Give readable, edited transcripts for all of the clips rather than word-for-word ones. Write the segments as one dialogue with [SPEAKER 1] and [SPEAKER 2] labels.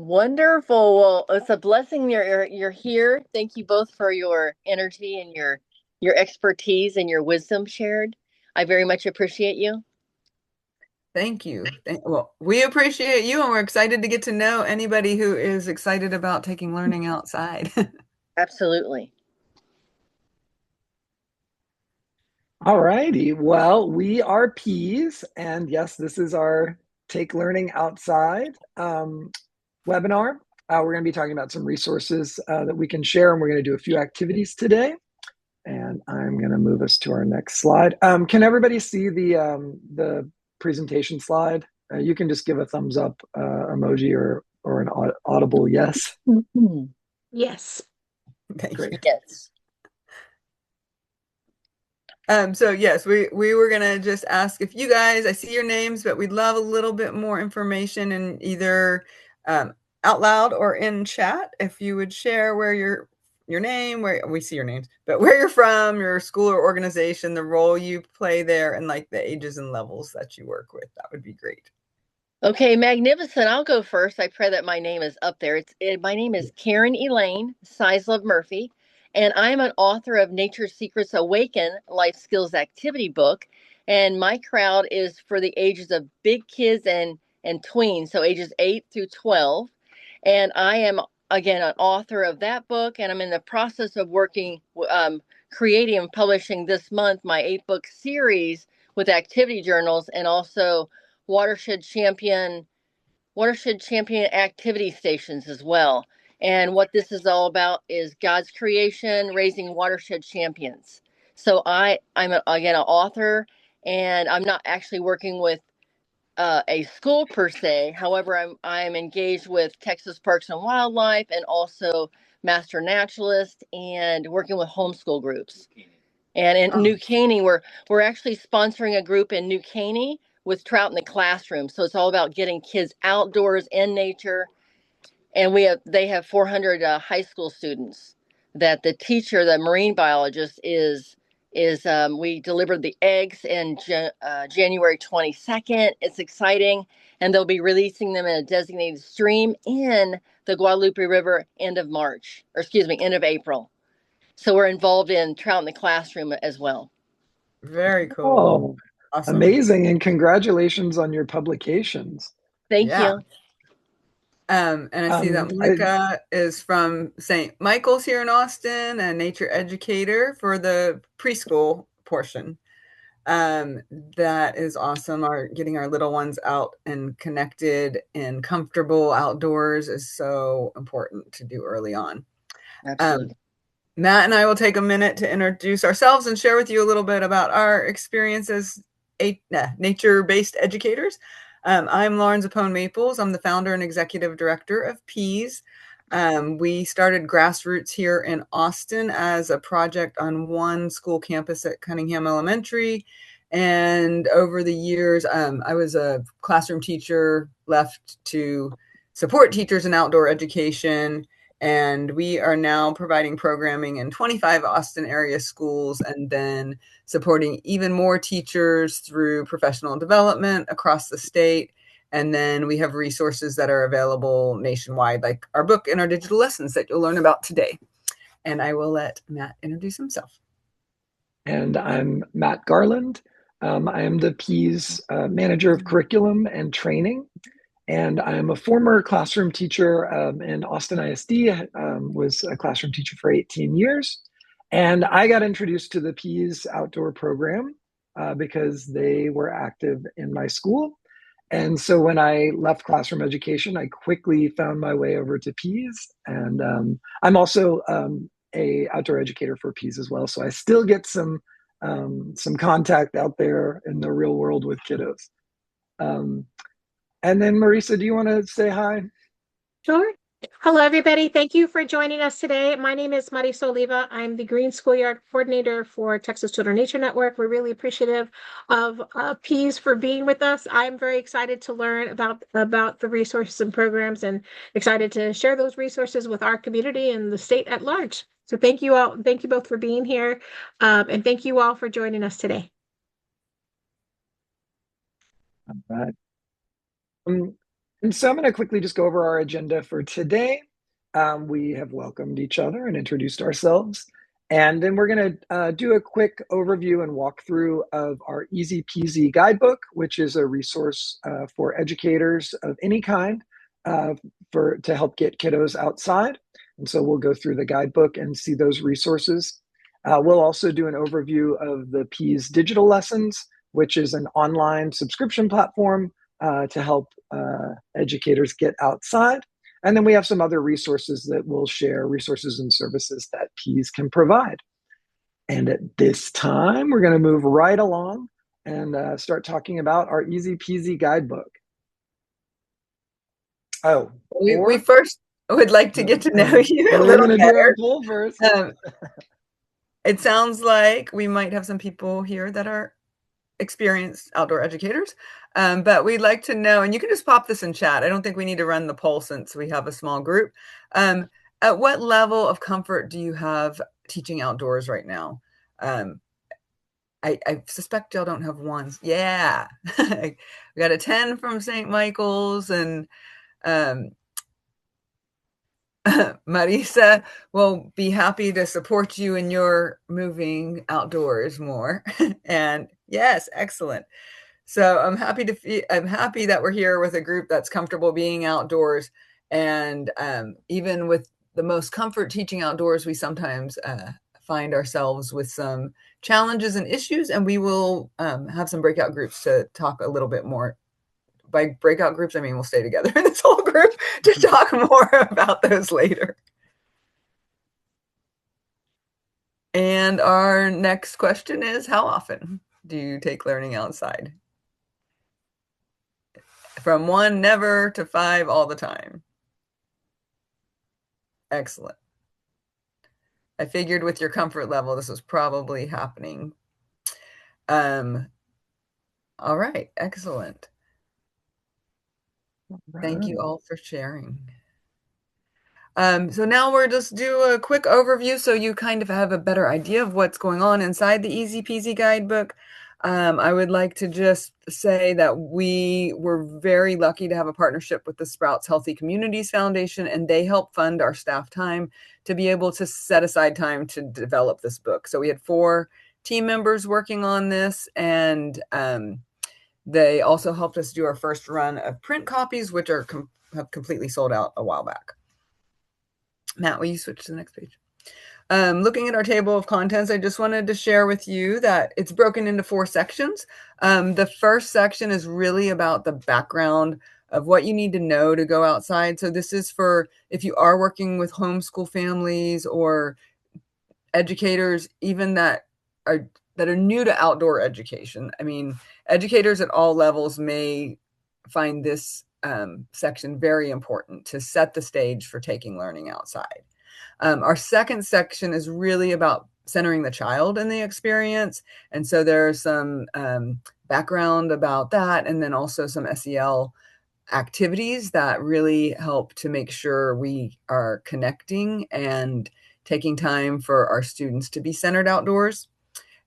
[SPEAKER 1] Wonderful. Well, it's a blessing you're here. Thank you both for your energy and your expertise and your wisdom shared. I very much appreciate you.
[SPEAKER 2] Thank you. Well, we appreciate you, and we're excited to get to know anybody who is excited about taking learning outside.
[SPEAKER 1] Absolutely.
[SPEAKER 3] All righty. Well, we are Peas, and yes, this is our Take Learning Outside webinar. We're going to be talking about some resources that we can share, and we're going to do a few activities today. And I'm going to move us to our next slide. Can everybody see the presentation slide? You can just give a thumbs up emoji or an audible yes.
[SPEAKER 4] Yes.
[SPEAKER 3] Great.
[SPEAKER 1] Yes.
[SPEAKER 2] So yes, we were gonna just ask if you guys, I see your names, but we'd love a little bit more information in either out loud or in chat. If you would share where your name, where we see your names, but where you're from, your school or organization, the role you play there, and like the ages and levels that you work with, that would be great.
[SPEAKER 1] Okay, magnificent. I'll go first. I pray that my name is up there. My name is Karen Elaine Sizelove Murphy, and I'm an author of Nature's Secrets Awaken Life Skills Activity book. And my crowd is for the ages of big kids and tweens, so ages 8 through 12. And I am again an author of that book, and I'm in the process of working, creating and publishing this month my 8-book series with activity journals and also watershed champion activity stations as well. And what this is all about is God's creation, raising watershed champions. So again an author, and I'm not actually working with a school per se. However, I'm engaged with Texas Parks and Wildlife and also Master Naturalist and working with homeschool groups. And in New Caney, we're actually sponsoring a group in New Caney with trout in the classroom. So it's all about getting kids outdoors in nature. And they have 400 high school students that the teacher, the marine biologist, is we delivered the eggs in January 22nd. It's exciting, and they'll be releasing them in a designated stream in the Guadalupe River end of April. So we're involved in trout in the classroom as well.
[SPEAKER 2] Very cool.
[SPEAKER 3] Oh,
[SPEAKER 2] Awesome.
[SPEAKER 3] amazing. And congratulations on your publications.
[SPEAKER 1] Thank
[SPEAKER 2] Yeah.
[SPEAKER 1] you.
[SPEAKER 2] And I see that Monica is from St. Michael's here in Austin, a nature educator for the preschool portion. That is awesome. Getting our little ones out and connected and comfortable outdoors is so important to do early on.
[SPEAKER 1] Absolutely.
[SPEAKER 2] Matt and I will take a minute to introduce ourselves and share with you a little bit about our experience as nature-based educators. I'm Lauren Zappone Maples. I'm the founder and executive director of PEASy. We started grassroots here in Austin as a project on one school campus at Cunningham Elementary. And over the years, I was a classroom teacher, left to support teachers in outdoor education. And we are now providing programming in 25 Austin area schools and then supporting even more teachers through professional development across the state. And then we have resources that are available nationwide, like our book and our digital lessons that you'll learn about today. And I will let Matt introduce himself.
[SPEAKER 3] And I'm Mat Garland. I am the PEASy manager of curriculum and training. And I'm a former classroom teacher in Austin ISD, was a classroom teacher for 18 years. And I got introduced to the PEASy outdoor program because they were active in my school. And so when I left classroom education, I quickly found my way over to PEASy. And I'm also a outdoor educator for PEASy as well. So I still get some contact out there in the real world with kiddos. And then Marisa, do you want to say hi?
[SPEAKER 4] Sure. Hello, everybody. Thank you for joining us today. My name is Marisa Oliva. I'm the Green Schoolyard Coordinator for Texas Children Nature Network. We're really appreciative of PEASy for being with us. I'm very excited to learn about the resources and programs and excited to share those resources with our community and the state at large. So thank you all. Thank you both for being here. And thank you all for joining us today.
[SPEAKER 3] All right. And so I'm going to quickly just go over our agenda for today. We have welcomed each other and introduced ourselves. And then we're going to do a quick overview and walkthrough of our Easy Peasy Guidebook, which is a resource for educators of any kind to help get kiddos outside. And so we'll go through the guidebook and see those resources. We'll also do an overview of the PEASy digital lessons, which is an online subscription platform to help educators get outside. And then we have some other resources that we'll share, resources and services that PEASy can provide. And at this time, we're going to move right along and start talking about our Easy Peasy Guidebook. Oh,
[SPEAKER 2] we first would like to get to know you a little better.
[SPEAKER 3] Do our poll first.
[SPEAKER 2] It sounds like we might have some people here that are experienced outdoor educators, but we'd like to know, and you can just pop this in chat. I don't think we need to run the poll since we have a small group. At what level of comfort do you have teaching outdoors right now? I suspect y'all don't have ones. Yeah, we got a 10 from St. Michael's, and Marisa will be happy to support you in your moving outdoors more. And yes, excellent. So I'm happy that we're here with a group that's comfortable being outdoors. And even with the most comfort teaching outdoors, we sometimes find ourselves with some challenges and issues, and we will have some breakout groups to talk a little bit more. By breakout groups, I mean we'll stay together in this whole group to talk more about those later. And our next question is, how often do you take learning outside? From 1, never, to 5, all the time. Excellent. I figured with your comfort level, this was probably happening. All right, excellent. Thank you all for sharing. So now we're just do a quick overview so you kind of have a better idea of what's going on inside the Easy Peasy Guidebook. I would like to just say that we were very lucky to have a partnership with the Sprouts Healthy Communities Foundation, and they help fund our staff time to be able to set aside time to develop this book. So we had 4 team members working on this, and they also helped us do our first run of print copies, which are have completely sold out a while back. Matt, will you switch to the next page? Looking at our table of contents, I just wanted to share with you that it's broken into 4 sections. The first section is really about the background of what you need to know to go outside. So this is for if you are working with homeschool families or educators, even that are new to outdoor education. I mean, educators at all levels may find this section very important to set the stage for taking learning outside. Our second section is really about centering the child in the experience. And so there's some background about that, and then also some SEL activities that really help to make sure we are connecting and taking time for our students to be centered outdoors.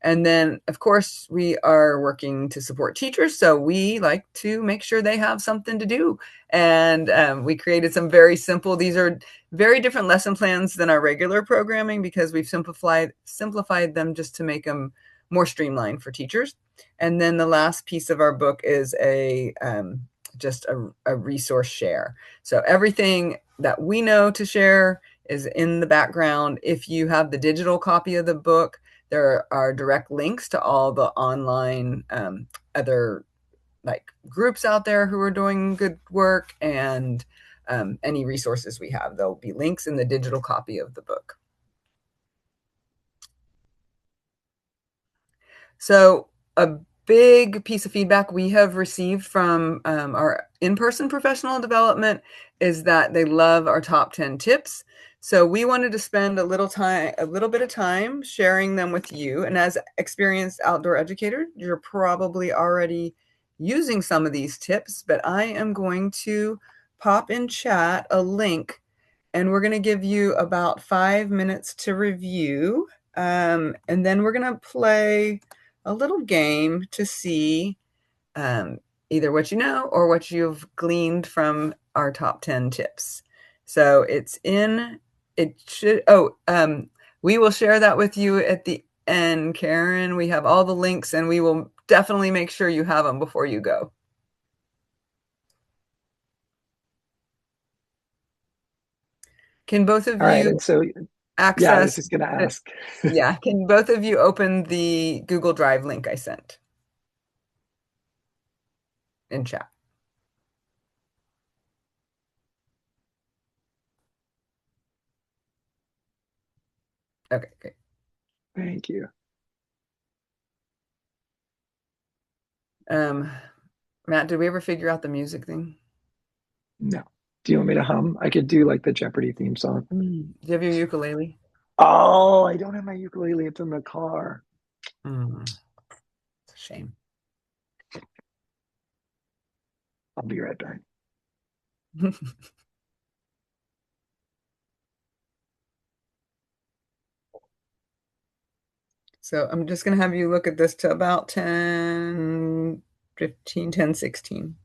[SPEAKER 2] And then, of course, we are working to support teachers, so we like to make sure they have something to do. And we created some very simple, these are very different lesson plans than our regular programming because we've simplified them just to make them more streamlined for teachers. And then the last piece of our book is just a resource share. So everything that we know to share is in the background. If you have the digital copy of the book, there are direct links to all the online other like groups out there who are doing good work, and any resources we have. There'll be links in the digital copy of the book. So a big piece of feedback we have received from our in-person professional development is that they love our top 10 tips. So we wanted to spend a little bit of time sharing them with you. And as experienced outdoor educator, you're probably already using some of these tips, but I am going to pop in chat a link, and we're going to give you about 5 minutes to review. And then we're going to play a little game to see either what you know or what you've gleaned from our top 10 tips. So we will share that with you at the end, Karen. We have all the links and we will definitely make sure you have them before you go. Can both of
[SPEAKER 3] All right,
[SPEAKER 2] you
[SPEAKER 3] and so
[SPEAKER 2] access?
[SPEAKER 3] yeah, I was just going to ask.
[SPEAKER 2] Yeah, can both of you open the Google Drive link I sent in chat? Okay, great.
[SPEAKER 3] Thank you.
[SPEAKER 2] Matt, did we ever figure out the music thing?
[SPEAKER 3] No. Do you want me to hum? I could do like the Jeopardy theme song.
[SPEAKER 2] Do you have your ukulele?
[SPEAKER 3] Oh, I don't have my ukulele. It's in the car.
[SPEAKER 2] It's a shame.
[SPEAKER 3] I'll be right back.
[SPEAKER 2] So I'm just going to have you look at this to about 10, 15, 10, 16.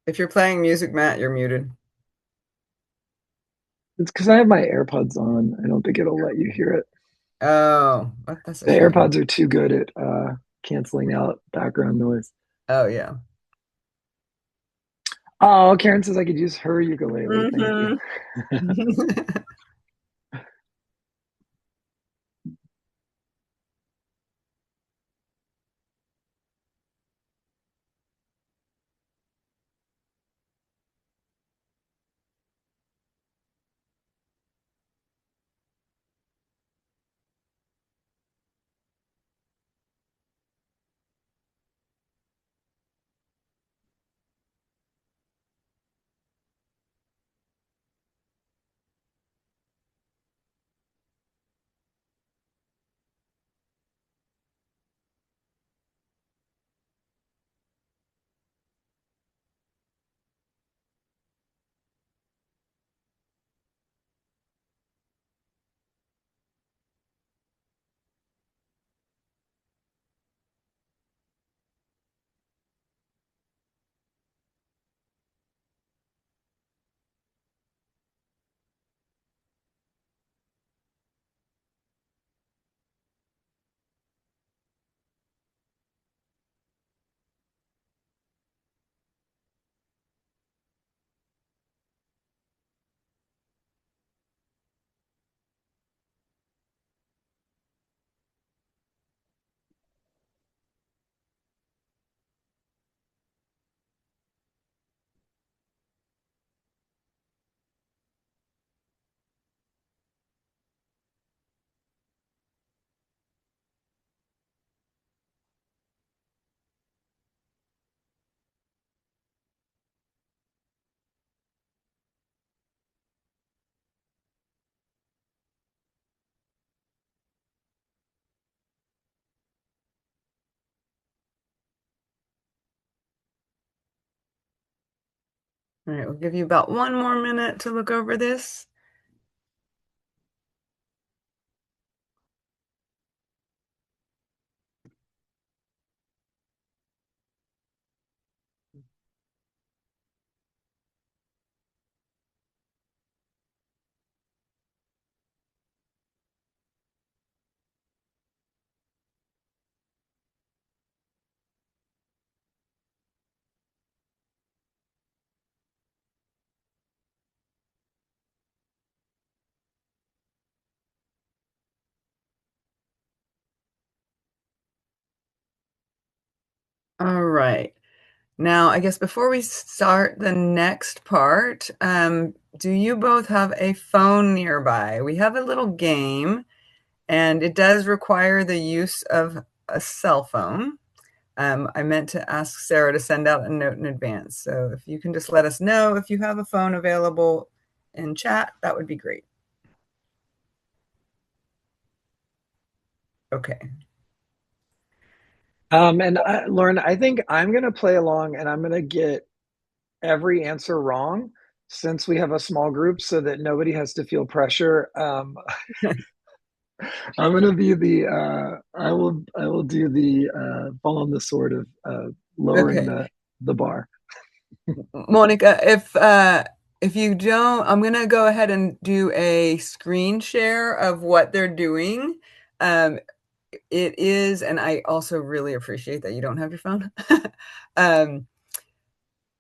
[SPEAKER 2] If you're playing music, Matt, you're muted.
[SPEAKER 3] It's because I have my AirPods on. I don't think it'll let you hear it.
[SPEAKER 2] Oh, that's a
[SPEAKER 3] The
[SPEAKER 2] shame.
[SPEAKER 3] AirPods are too good at canceling out background noise.
[SPEAKER 2] Oh, yeah.
[SPEAKER 3] Oh, Karen says I could use her ukulele. Thank you.
[SPEAKER 2] All right, we'll give you about 1 more minute to look over this. All right. Now, I guess before we start the next part, do you both have a phone nearby? We have a little game, and it does require the use of a cell phone. I meant to ask Sarah to send out a note in advance. So if you can just let us know if you have a phone available in chat, that would be great. Okay.
[SPEAKER 3] Lauren, I think I'm going to play along and I'm going to get every answer wrong since we have a small group so that nobody has to feel pressure. I'm going to be I will do the fall on the sword of lowering the bar.
[SPEAKER 2] Monica, if you don't, I'm going to go ahead and do a screen share of what they're doing. It is, and I also really appreciate that you don't have your phone.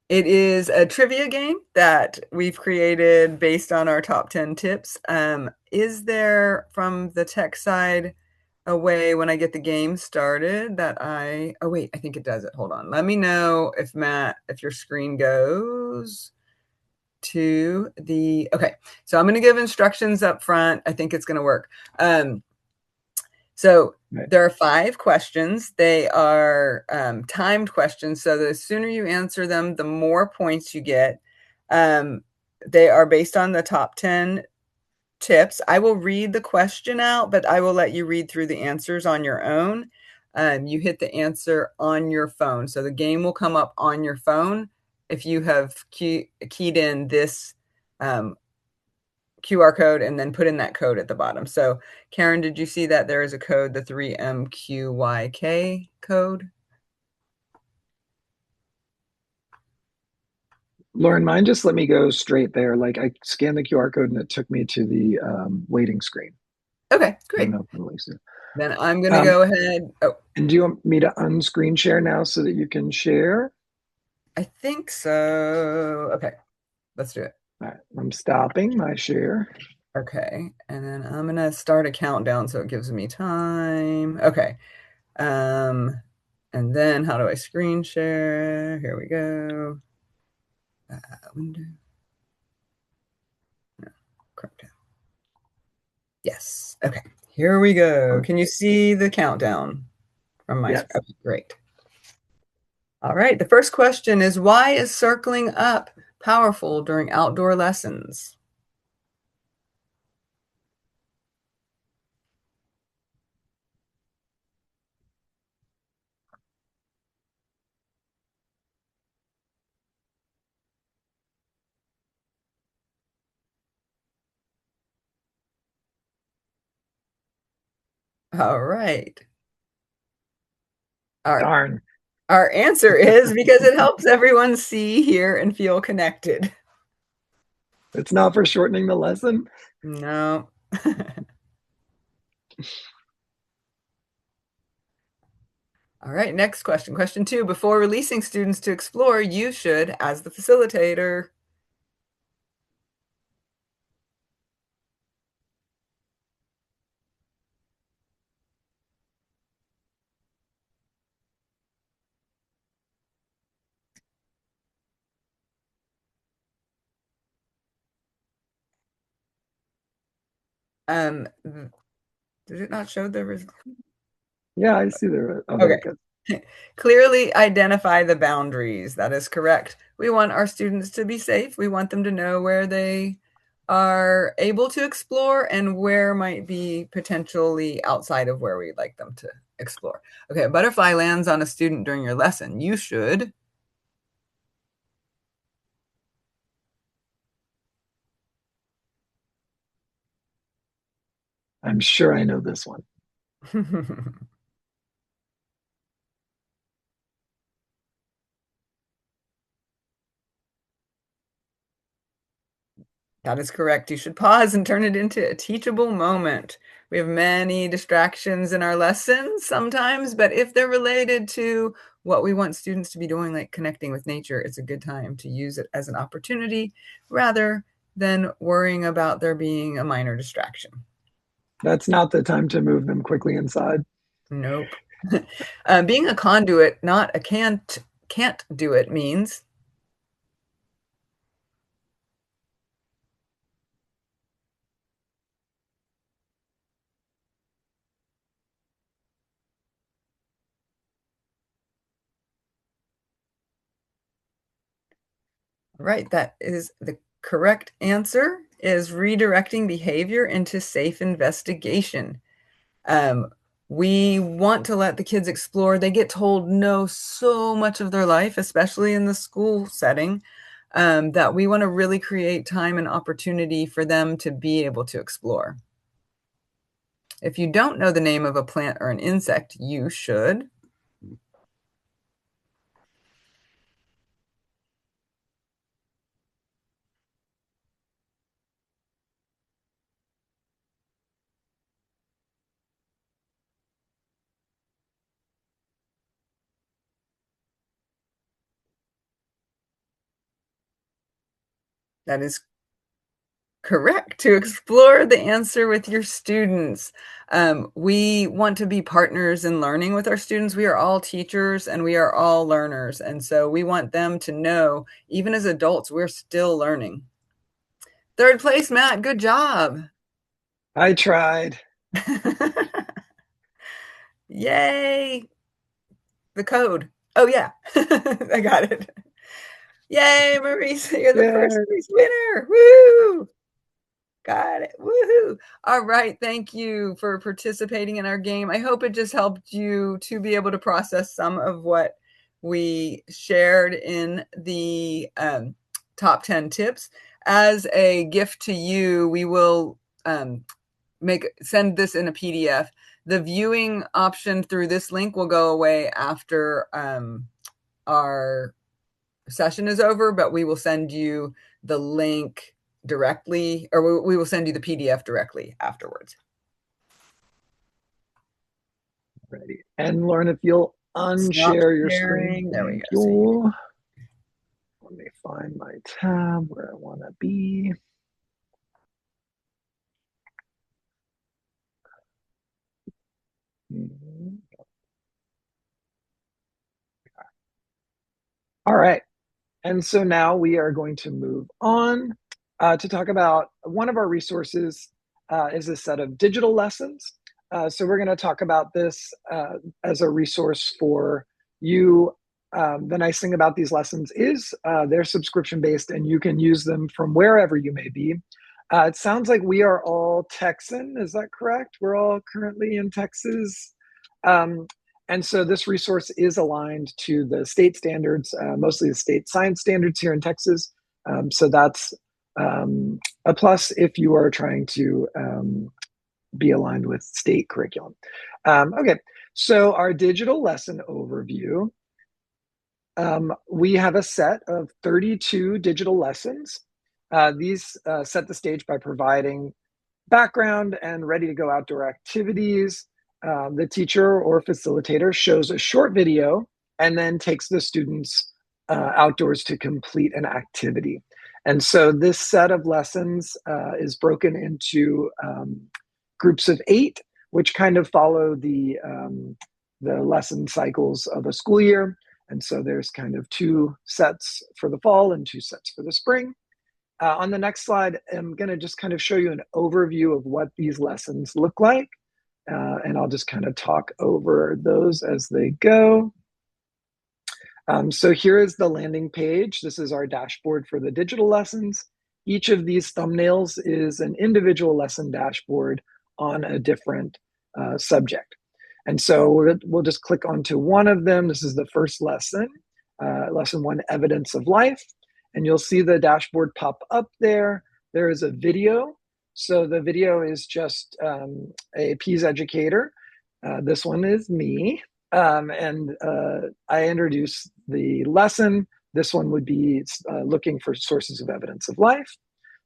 [SPEAKER 2] It is a trivia game that we've created based on our top 10 tips. Is there, from the tech side, a way when I get the game started that oh wait, I think it does it. Hold on. Let me know if Matt, if your screen goes to okay. So I'm going to give instructions up front. I think it's going to work. So there are 5 questions. They are timed questions. So the sooner you answer them, the more points you get. They are based on the top 10 tips. I will read the question out, but I will let you read through the answers on your own. You hit the answer on your phone. So the game will come up on your phone if you have keyed in this QR code and then put in that code at the bottom. So Karen, did you see that there is a code, the 3MQYK code?
[SPEAKER 3] Lauren, mine just let me go straight there. Like I scanned the QR code and it took me to the waiting screen.
[SPEAKER 2] Okay, great. Then I'm going to go ahead. Oh.
[SPEAKER 3] And do you want me to unscreen share now so that you can share?
[SPEAKER 2] I think so. Okay, let's do it.
[SPEAKER 3] All right, I'm stopping my share.
[SPEAKER 2] Okay, and then I'm going to start a countdown so it gives me time. Okay. And then how do I screen share? Here we go. Window. No, Chrome. Yes. Okay. Here we go. Can you see the countdown from my screen? Okay, great. All right. The first question is, why is circling up powerful during outdoor lessons? All right.
[SPEAKER 3] Darn.
[SPEAKER 2] Our answer is because it helps everyone see, hear, and feel connected.
[SPEAKER 3] It's not for shortening the lesson?
[SPEAKER 2] No. All right, next question. Question 2. Before releasing students to explore, you should, as the facilitator. Did it not show the result?
[SPEAKER 3] Yeah, I see the. Oh,
[SPEAKER 2] okay. Clearly identify the boundaries. That is correct. We want our students to be safe. We want them to know where they are able to explore and where might be potentially outside of where we'd like them to explore. Okay, a butterfly lands on a student during your lesson. You should.
[SPEAKER 3] I'm sure I know this one.
[SPEAKER 2] That is correct. You should pause and turn it into a teachable moment. We have many distractions in our lessons sometimes, but if they're related to what we want students to be doing, like connecting with nature, it's a good time to use it as an opportunity rather than worrying about there being a minor distraction.
[SPEAKER 3] That's not the time to move them quickly inside.
[SPEAKER 2] Nope. Being a conduit, not a can't do it means Right, that is the correct answer, is redirecting behavior into safe investigation. We want to let the kids explore. They get told no so much of their life, especially in the school setting, that we want to really create time and opportunity for them to be able to explore. If you don't know the name of a plant or an insect, you should. That is correct, to explore the answer with your students. We want to be partners in learning with our students. We are all teachers and we are all learners. And so we want them to know, even as adults, we're still learning. Third place, Matt, good job.
[SPEAKER 3] I tried.
[SPEAKER 2] Yay. The code. Oh, yeah, I got it. Yay, Marisa, you're the first place winner. Woo! Got it. Woohoo. All right. Thank you for participating in our game. I hope it just helped you to be able to process some of what we shared in the top 10 tips. As a gift to you, we will send this in a PDF. The viewing option through this link will go away after our session is over, but we will send you the link directly, or we will send you the PDF directly afterwards.
[SPEAKER 3] Ready. And Lauren, if you'll unshare your screen.
[SPEAKER 2] There we
[SPEAKER 3] Thank
[SPEAKER 2] go.
[SPEAKER 3] you. Let me find my tab where I want to be. All right. And so now we are going to move on to talk about one of our resources is a set of digital lessons. So we're going to talk about this as a resource for you. The nice thing about these lessons is they're subscription-based and you can use them from wherever you may be. It sounds like we are all Texan. Is that correct? We're all currently in Texas. And so this resource is aligned to the state standards, mostly the state science standards here in Texas. So that's a plus if you are trying to be aligned with state curriculum. Okay, so our digital lesson overview. We have a set of 32 digital lessons. These set the stage by providing background and ready to go outdoor activities. The teacher or facilitator shows a short video and then takes the students outdoors to complete an activity. And so this set of lessons is broken into groups of 8, which kind of follow the lesson cycles of a school year. And so there's kind of 2 sets for the fall and 2 sets for the spring. On the next slide, I'm going to just kind of show you an overview of what these lessons look like. And I'll just kind of talk over those as they go. So here is the landing page. This is our dashboard for the digital lessons. Each of these thumbnails is an individual lesson dashboard on a different subject. And so we'll just click onto one of them. This is the first lesson, lesson 1, Evidence of Life. And you'll see the dashboard pop up there. There is a video. So the video is just a PEASy educator. This one is me. And I introduce the lesson. This one would be looking for sources of evidence of life.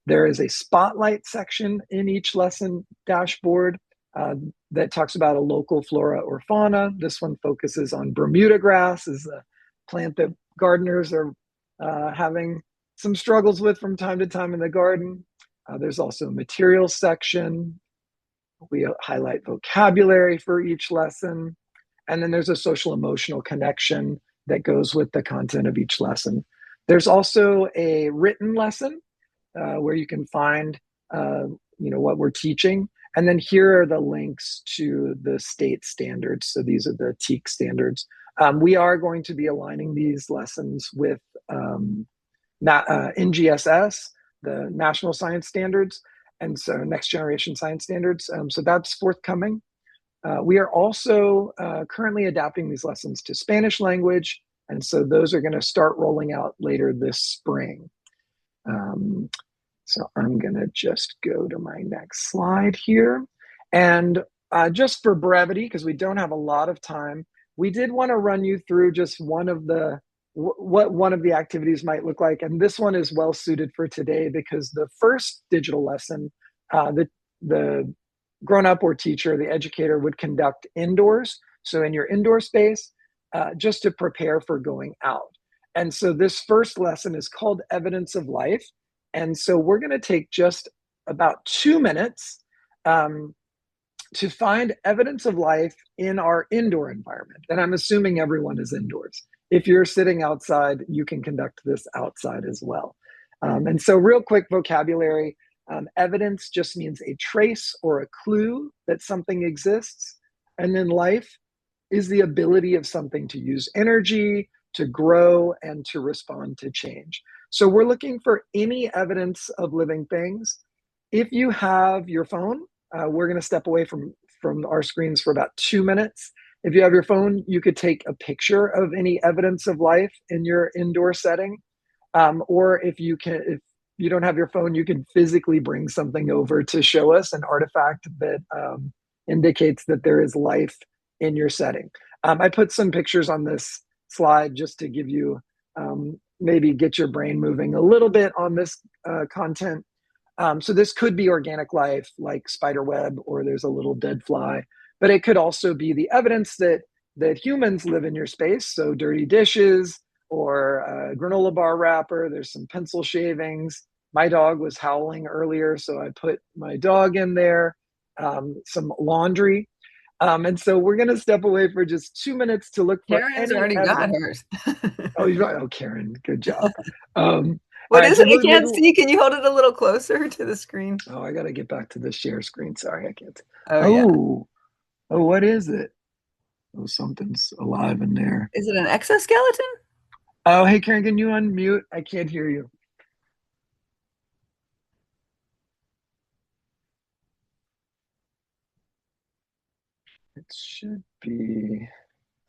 [SPEAKER 3] There is a spotlight section in each lesson dashboard that talks about a local flora or fauna. This one focuses on Bermuda grass, is a plant that gardeners are having some struggles with from time to time in the garden. There's also a materials section. We highlight vocabulary for each lesson. And then there's a social emotional connection that goes with the content of each lesson. There's also a written lesson where you can find what we're teaching. And then here are the links to the state standards. So these are the TEAC standards. We are going to be aligning these lessons with NGSS, the National Science Standards, and so Next Generation Science Standards. So that's forthcoming. We are also currently adapting these lessons to Spanish language, and so those are going to start rolling out later this spring. So I'm going to just go to my next slide here. And just for brevity, because we don't have a lot of time, we did want to run you through just one of the what one of the activities might look like. And this one is well suited for today because the first digital lesson, the grown-up or teacher, the educator would conduct indoors. So in your indoor space, just to prepare for going out. And so this first lesson is called Evidence of Life. And so we're going to take just about 2 minutes to find evidence of life in our indoor environment. And I'm assuming everyone is indoors. If you're sitting outside, you can conduct this outside as well. And so real quick vocabulary, evidence just means a trace or a clue that something exists. And then life is the ability of something to use energy, to grow, and to respond to change. So we're looking for any evidence of living things. If you have your phone, we're going to step away from our screens for about 2 minutes. If you have your phone, you could take a picture of any evidence of life in your indoor setting. Or if you don't have your phone, you can physically bring something over to show us an artifact that indicates that there is life in your setting. I put some pictures on this slide just to give you, maybe get your brain moving a little bit on this content. So this could be organic life like spider web, or there's a little dead fly, but it could also be the evidence that humans live in your space. So dirty dishes or a granola bar wrapper, there's some pencil shavings. My dog was howling earlier, so I put my dog in there, some laundry. And so we're going to step away for just 2 minutes to look for
[SPEAKER 2] Karen's
[SPEAKER 3] any
[SPEAKER 2] already
[SPEAKER 3] evidence.
[SPEAKER 2] got hers.
[SPEAKER 3] Oh, you're right. Oh, Karen, good job.
[SPEAKER 2] What is it? I can't see. Can you hold it a little closer to the screen?
[SPEAKER 3] Oh, I got to get back to the share screen. Sorry, I can't.
[SPEAKER 2] Oh, yeah.
[SPEAKER 3] Oh, what is it? Oh, something's alive in there.
[SPEAKER 2] Is it an exoskeleton?
[SPEAKER 3] Oh, hey, Karen, can you unmute? I can't hear you. It should be.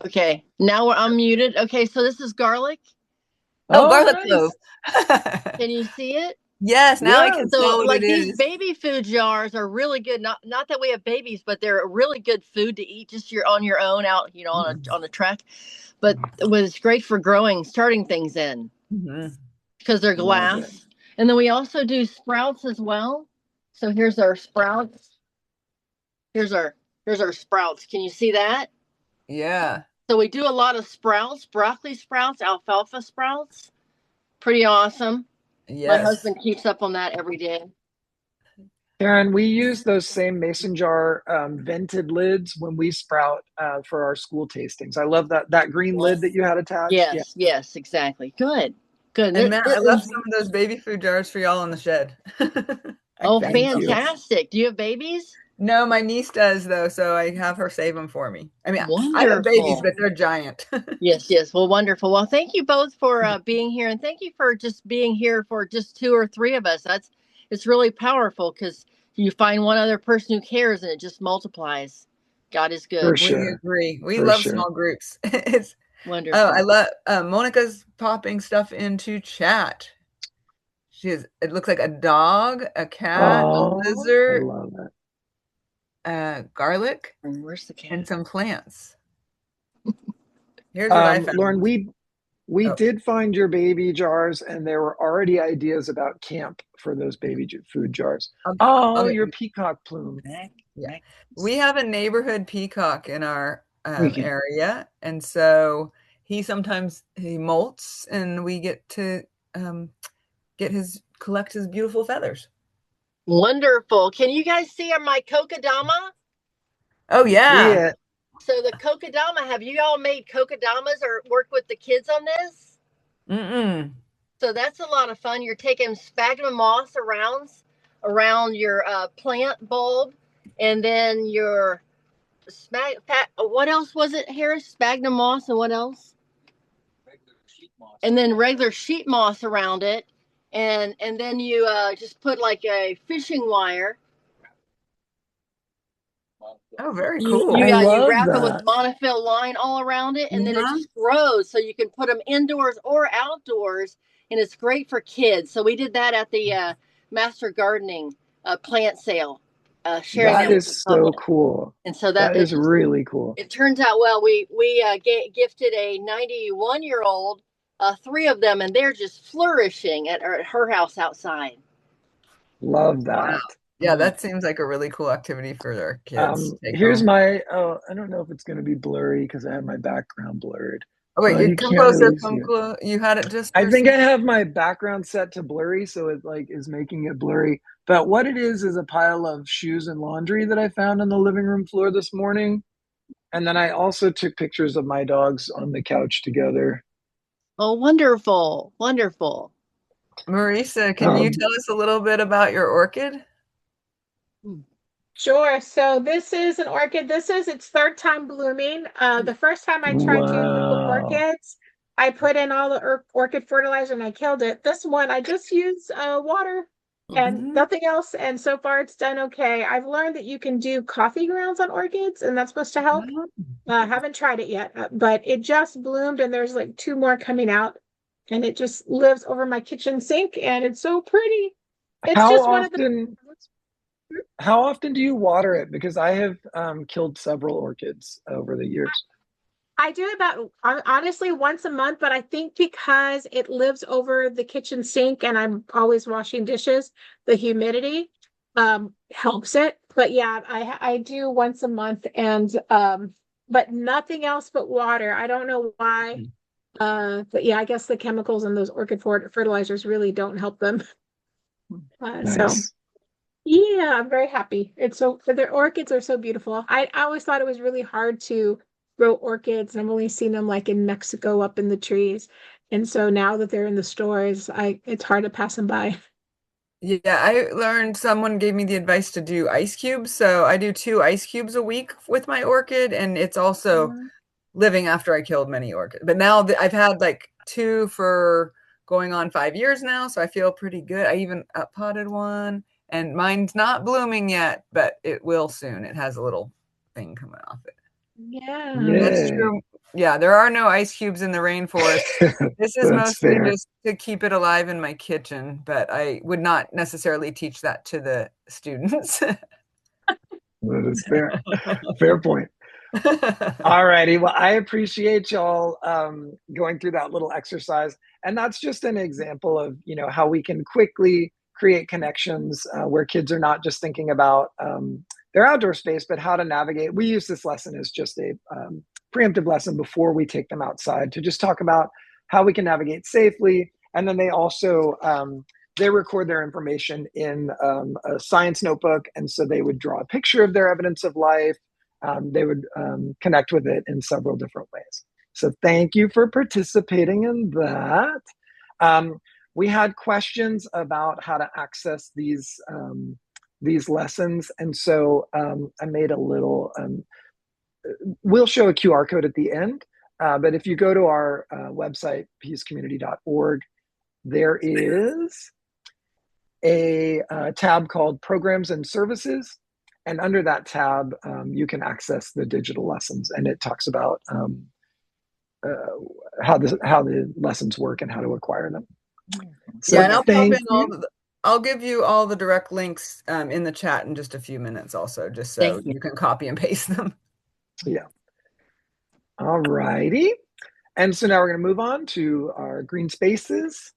[SPEAKER 1] Okay, now we're unmuted. Okay, so this is garlic.
[SPEAKER 2] Oh, garlic
[SPEAKER 3] nice.
[SPEAKER 2] clove.
[SPEAKER 1] Can you see it?
[SPEAKER 2] Yes, now I can
[SPEAKER 1] So
[SPEAKER 2] tell what
[SPEAKER 1] like
[SPEAKER 2] it
[SPEAKER 1] these
[SPEAKER 2] is.
[SPEAKER 1] baby food jars are really good. Not that we have babies, but they're really good food to eat just on your own out, on the track. But it was great for starting things in because they're glass. And then we also do sprouts as well. So here's our sprouts. Here's our sprouts. Can you see that?
[SPEAKER 2] Yeah.
[SPEAKER 1] So we do a lot of sprouts, broccoli sprouts, alfalfa sprouts. Pretty awesome. Yes. My husband keeps up on that every day.
[SPEAKER 3] Karen, we use those same mason jar vented lids when we sprout for our school tastings. I love that green lid that you had attached.
[SPEAKER 1] Yes, exactly. Good.
[SPEAKER 2] And Matt, I left some of those baby food jars for y'all in the shed.
[SPEAKER 1] Oh, fantastic. Do you have babies?
[SPEAKER 2] No, my niece does, though, so I have her save them for me. I mean, wonderful. I have babies, but they're giant.
[SPEAKER 1] Yes. Well, wonderful. Well, thank you both for being here, and thank you for just being here for just 2 or 3 of us. It's really powerful because you find one other person who cares, and it just multiplies. God is good.
[SPEAKER 3] For sure.
[SPEAKER 2] We agree. We love small groups. It's
[SPEAKER 1] wonderful.
[SPEAKER 2] Oh, I love Monica's popping stuff into chat. It looks like a dog, a cat, a lizard.
[SPEAKER 3] I love it.
[SPEAKER 2] Garlic,
[SPEAKER 1] and where's the cat?
[SPEAKER 2] And some plants. Here's what I found.
[SPEAKER 3] Lauren, we did find your baby jars, and there were already ideas about camp for those baby food jars. Your peacock plume.
[SPEAKER 2] Yeah. We have a neighborhood peacock in our area, and so he molts, and we get to collect his beautiful feathers.
[SPEAKER 1] Wonderful. Can you guys see my kokedama?
[SPEAKER 2] Oh, yeah.
[SPEAKER 1] So the kokedama, have you all made kokedamas or worked with the kids on this? So that's a lot of fun. You're taking sphagnum moss around your plant bulb, and then your what else was it, Harris? Sphagnum moss, and what else? and then regular sheet moss around it, and then you just put like a fishing wire.
[SPEAKER 2] Oh, very
[SPEAKER 1] You
[SPEAKER 2] cool.
[SPEAKER 1] you,
[SPEAKER 3] I
[SPEAKER 1] uh, you
[SPEAKER 3] love
[SPEAKER 1] wrap it with
[SPEAKER 3] that.
[SPEAKER 1] monofil line all around it, and then it
[SPEAKER 2] Mhm.
[SPEAKER 1] just grows. So you can put them indoors or outdoors, and it's great for kids. So we did that at the Master Gardening plant sale, sharing
[SPEAKER 3] That
[SPEAKER 1] that with
[SPEAKER 3] is
[SPEAKER 1] the
[SPEAKER 3] so
[SPEAKER 1] public.
[SPEAKER 3] cool.
[SPEAKER 1] And so
[SPEAKER 3] That
[SPEAKER 1] that
[SPEAKER 3] is really cool.
[SPEAKER 1] it turns out well. We gifted a 91-year-old 3 of them, and they're just flourishing at her house outside.
[SPEAKER 3] Love
[SPEAKER 2] Wow.
[SPEAKER 3] that.
[SPEAKER 2] Yeah, that seems like a really cool activity for their kids to take
[SPEAKER 3] Here's
[SPEAKER 2] home.
[SPEAKER 3] my, oh, I don't know if it's going to be blurry because I have my background blurred.
[SPEAKER 2] Oh, wait,
[SPEAKER 3] Well,
[SPEAKER 2] you
[SPEAKER 3] you
[SPEAKER 2] come
[SPEAKER 3] can't
[SPEAKER 2] closer,
[SPEAKER 3] really see
[SPEAKER 2] come
[SPEAKER 3] it.
[SPEAKER 2] close. You had it just
[SPEAKER 3] I
[SPEAKER 2] for
[SPEAKER 3] think I
[SPEAKER 2] some.
[SPEAKER 3] have my background set to blurry, so it like is making it blurry. But what it is a pile of shoes and laundry that I found on the living room floor this morning. And then I also took pictures of my dogs on the couch together.
[SPEAKER 1] Oh, wonderful, wonderful.
[SPEAKER 2] Marisa, can you tell us a little bit about your orchid?
[SPEAKER 4] Sure. So this is an orchid. This is its 3rd time blooming. The first time I tried to grow
[SPEAKER 3] Wow.
[SPEAKER 4] orchids, I put in all the orchid fertilizer and I killed it. This one, I just use water and nothing else. And so far, it's done okay. I've learned that you can do coffee grounds on orchids, and that's supposed to help. Haven't tried it yet, but it just bloomed, and there's like 2 more coming out, and it just lives over my kitchen sink, and it's so pretty. It's
[SPEAKER 3] How
[SPEAKER 4] just one of the.
[SPEAKER 3] often how often do you water it? Because I have killed several orchids over the years.
[SPEAKER 4] I do about honestly once a month, but I think because it lives over the kitchen sink and I'm always washing dishes, the humidity helps it. But yeah, I do once a month, and but nothing else but water. I don't know why. But yeah, I guess the chemicals in those orchid fertilizers really don't help them. So
[SPEAKER 3] Nice.
[SPEAKER 4] yeah, I'm very happy. It's so the orchids are so beautiful. I always thought it was really hard to grow orchids, and I've only seen them like in Mexico up in the trees. And so now that they're in the stores, it's hard to pass them by.
[SPEAKER 2] Yeah, I learned someone gave me the advice to do ice cubes. So I do 2 ice cubes a week with my orchid, and it's also living after I killed many orchids. But now I've had like 2 for going on 5 years now, so I feel pretty good. I even potted one, and mine's not blooming yet, but it will soon. It has a little thing coming off it.
[SPEAKER 4] Yeah.
[SPEAKER 2] That's
[SPEAKER 3] Yay.
[SPEAKER 2] true. Yeah, there are no ice cubes in the rainforest. This is
[SPEAKER 3] That's
[SPEAKER 2] mostly
[SPEAKER 3] fair.
[SPEAKER 2] just to keep it alive in my kitchen, but I would not necessarily teach that to the students.
[SPEAKER 3] That is fair. Fair point. All righty. Well, I appreciate y'all going through that little exercise. And that's just an example of, how we can quickly create connections where kids are not just thinking about their outdoor space, but how to navigate. We use this lesson as just a preemptive lesson before we take them outside to just talk about how we can navigate safely. And then they also, they record their information in a science notebook. And so they would draw a picture of their evidence of life. They would connect with it in several different ways. So thank you for participating in that. We had questions about how to access these lessons. And so I made a little, we'll show a QR code at the end. But if you go to our website, peacecommunity.org, there is a tab called Programs and Services. And under that tab, you can access the digital lessons, and it talks about how the lessons work and how to acquire them. So
[SPEAKER 2] Yeah, and I'll pop
[SPEAKER 3] thank
[SPEAKER 2] in
[SPEAKER 3] you.
[SPEAKER 2] I'll give you all the direct links in the chat in just a few minutes also, just so
[SPEAKER 1] Thank you.
[SPEAKER 2] you can copy and paste them.
[SPEAKER 3] Yeah. All righty. And so now we're going to move on to our green spaces.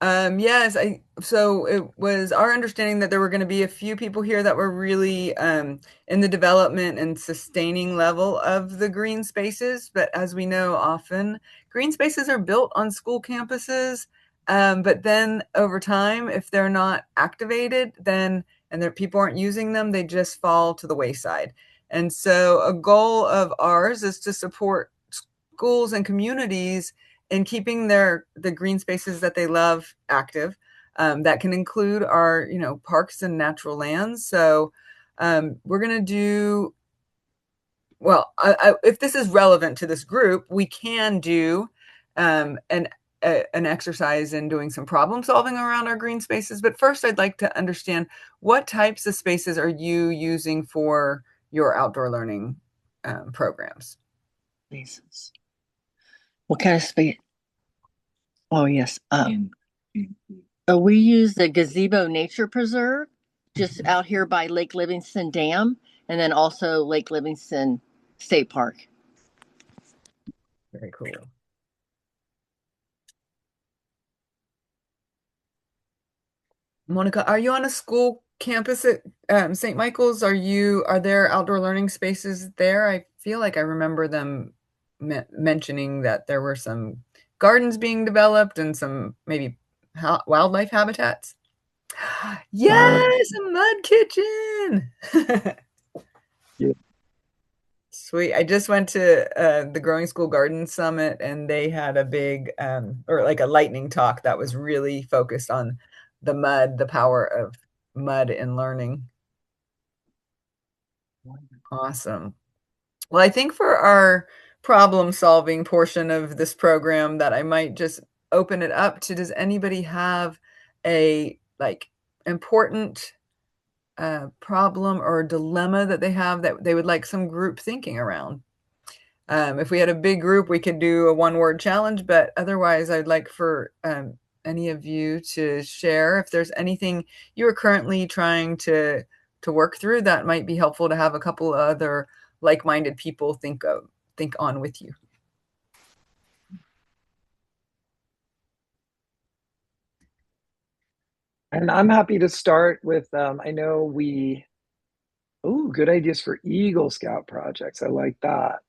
[SPEAKER 2] Yes, so it was our understanding that there were going to be a few people here that were really in the development and sustaining level of the green spaces. But as we know, often green spaces are built on school campuses. But then over time, if they're not activated, then and their people aren't using them, they just fall to the wayside. And so a goal of ours is to support schools and communities in keeping the green spaces that they love active. That can include our, parks and natural lands. So we're going to do, well, if this is relevant to this group, we can do and an exercise in doing some problem solving around our green spaces. But first, I'd like to understand, what types of spaces are you using for your outdoor learning programs?
[SPEAKER 1] Spaces. What kind of space? Oh, yes. We use the Gazebo Nature Preserve just out here by Lake Livingston Dam, and then also Lake Livingston State Park.
[SPEAKER 2] Very cool. Monica, are you on a school campus at St. Michael's? Are there outdoor learning spaces there? I feel like I remember them mentioning that there were some gardens being developed and some maybe wildlife habitats. Yes, a mud kitchen.
[SPEAKER 3] Yeah.
[SPEAKER 2] Sweet. I just went to the Growing School Garden Summit, and they had a big or like a lightning talk that was really focused on the power of mud in learning. Awesome. Well, I think for our problem solving portion of this program that I might just open it up to, does anybody have a important problem or dilemma that they have that they would like some group thinking around? If we had a big group, we could do a one-word challenge, but otherwise I'd like for any of you to share if there's anything you are currently trying to work through that might be helpful to have a couple other like-minded people think on with you.
[SPEAKER 3] And I'm happy to start with, I know good ideas for Eagle Scout projects. I like that.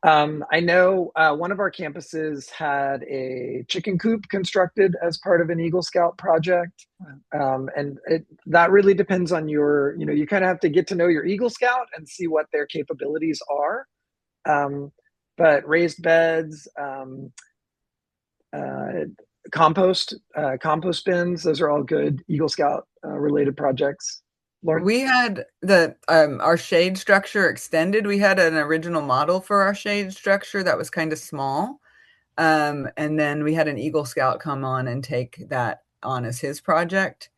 [SPEAKER 3] I know one of our campuses had a chicken coop constructed as part of an Eagle Scout project. And that really depends on you kind of have to get to know your Eagle Scout and see what their capabilities are. But raised beds, compost bins, those are all good Eagle Scout related projects. Lauren?
[SPEAKER 2] We had our shade structure extended. We had an original model for our shade structure that was kind of small. And then we had an Eagle Scout come on and take that on as his project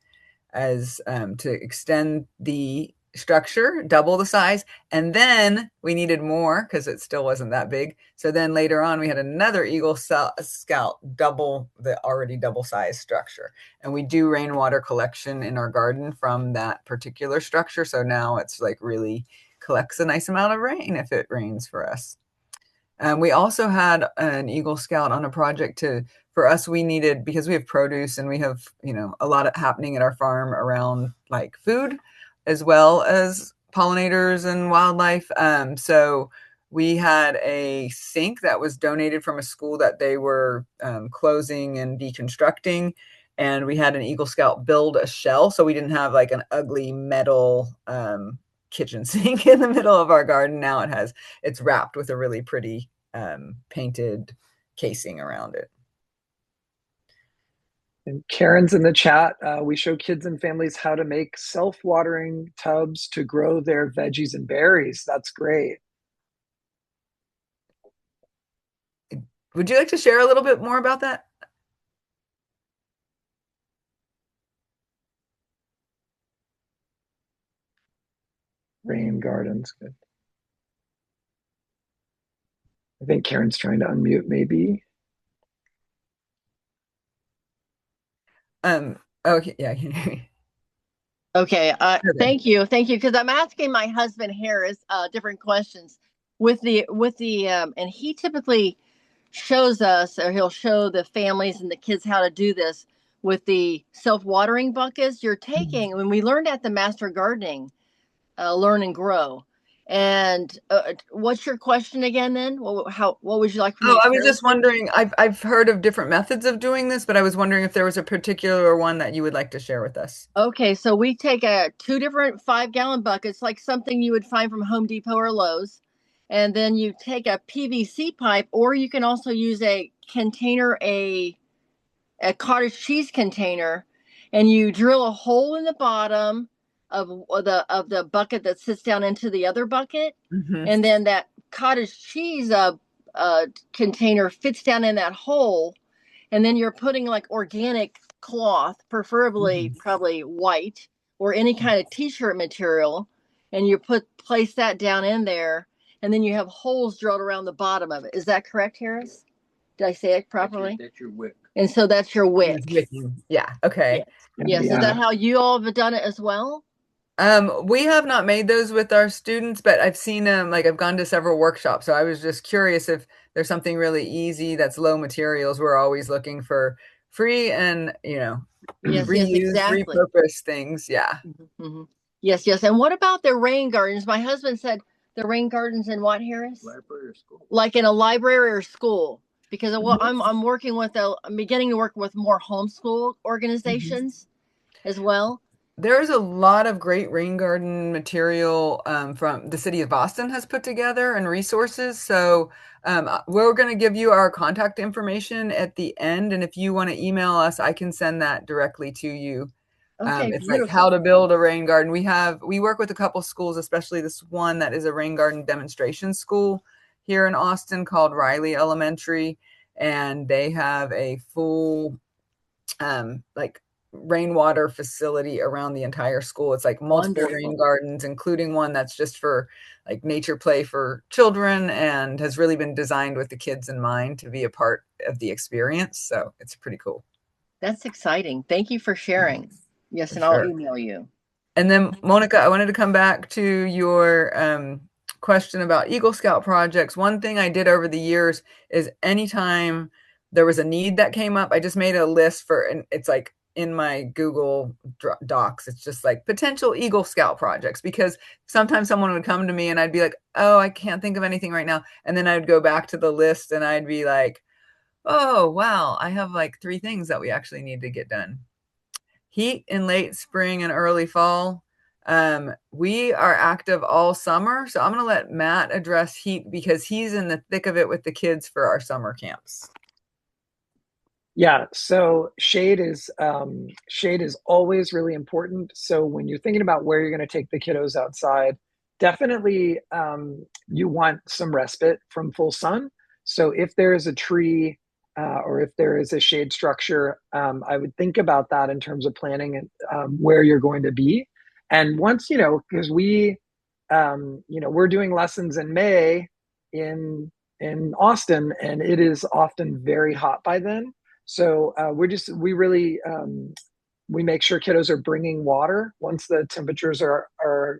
[SPEAKER 2] as to extend the structure, double the size. And then we needed more because it still wasn't that big. So then later on, we had another Eagle Scout double the already double size structure. And we do rainwater collection in our garden from that particular structure. So now it's like really collects a nice amount of rain if it rains for us. We also had an Eagle Scout on a project for us, we needed, because we have produce and we have, a lot happening at our farm around like food as well as pollinators and wildlife. So we had a sink that was donated from a school that they were closing and deconstructing. And we had an Eagle Scout build a shell. So we didn't have like an ugly metal kitchen sink in the middle of our garden. Now it's wrapped with a really pretty painted casing around it.
[SPEAKER 3] And Karen's in the chat. We show kids and families how to make self-watering tubs to grow their veggies and berries. That's great.
[SPEAKER 2] Would you like to share a little bit more about that?
[SPEAKER 3] Rain gardens, good. I think Karen's trying to unmute, maybe.
[SPEAKER 2] Okay, yeah.
[SPEAKER 1] Okay, thank you, because I'm asking my husband Harris different questions with the and he typically shows us, or he'll show the families and the kids how to do this with the self-watering buckets you're taking. When we learned at the Master Gardening, Learn and Grow. And what's your question again? Then, what would you like?
[SPEAKER 2] I was just wondering. I've heard of different methods of doing this, but I was wondering if there was a particular one that you would like to share with us.
[SPEAKER 1] Okay, so we take two different 5-gallon buckets, like something you would find from Home Depot or Lowe's, and then you take a PVC pipe, or you can also use a container, a cottage cheese container, and you drill a hole in the bottom of the bucket that sits down into the other bucket, and then that cottage cheese container fits down in that hole, and then you're putting like organic cloth, preferably probably white or any kind of t-shirt material, and you place that down in there, and then you have holes drilled around the bottom of it. Is that correct, Harris? Did I say it properly?
[SPEAKER 5] That's your wick.
[SPEAKER 1] And so that's your wick.
[SPEAKER 2] Yeah. Okay.
[SPEAKER 1] Yes. Is that how you all have done it as well?
[SPEAKER 2] We have not made those with our students, but I've seen them, like I've gone to several workshops. So I was just curious if there's something really easy that's low materials. We're always looking for free and, reuse,
[SPEAKER 1] exactly.
[SPEAKER 2] repurpose things. Yeah.
[SPEAKER 1] Mm-hmm. Yes. And what about the rain gardens? My husband said the rain gardens in what, Harris?
[SPEAKER 5] Library or school.
[SPEAKER 1] Like in a library or school. Because I'm working with I'm beginning to work with more homeschool organizations as well.
[SPEAKER 2] There's a lot of great rain garden material from the city of Boston has put together and resources. So we're going to give you our contact information at the end. And if you want to email us, I can send that directly to you.
[SPEAKER 1] Okay,
[SPEAKER 2] it's
[SPEAKER 1] beautiful.
[SPEAKER 2] like how to build a rain garden. We work with a couple schools, especially this one that is a rain garden demonstration school here in Austin called Riley Elementary. And they have a full rainwater facility around the entire school. It's like multiple rain gardens, including one that's just for like nature play for children and has really been designed with the kids in mind to be a part of the experience. So it's pretty cool.
[SPEAKER 1] That's exciting. Thank you for sharing. Yes, and
[SPEAKER 2] Sure.
[SPEAKER 1] I'll email you.
[SPEAKER 2] And then Monica, I wanted to come back to your question about Eagle Scout projects. One thing I did over the years is anytime there was a need that came up, I just made a list and it's like in my Google Docs, it's just like potential Eagle Scout projects, because sometimes someone would come to me and I'd be like, oh, I can't think of anything right now. And then I'd go back to the list and I'd be like, oh, wow, I have like 3 things that we actually need to get done. Heat in late spring and early fall. We are active all summer. So I'm going to let Matt address heat because he's in the thick of it with the kids for our summer camps.
[SPEAKER 3] Yeah, so shade is always really important. So when you're thinking about where you're going to take the kiddos outside, definitely you want some respite from full sun. So if there is a tree or if there is a shade structure, I would think about that in terms of planning where you're going to be. And once, because we're doing lessons in May in Austin, and it is often very hot by then. So we make sure kiddos are bringing water. Once the temperatures are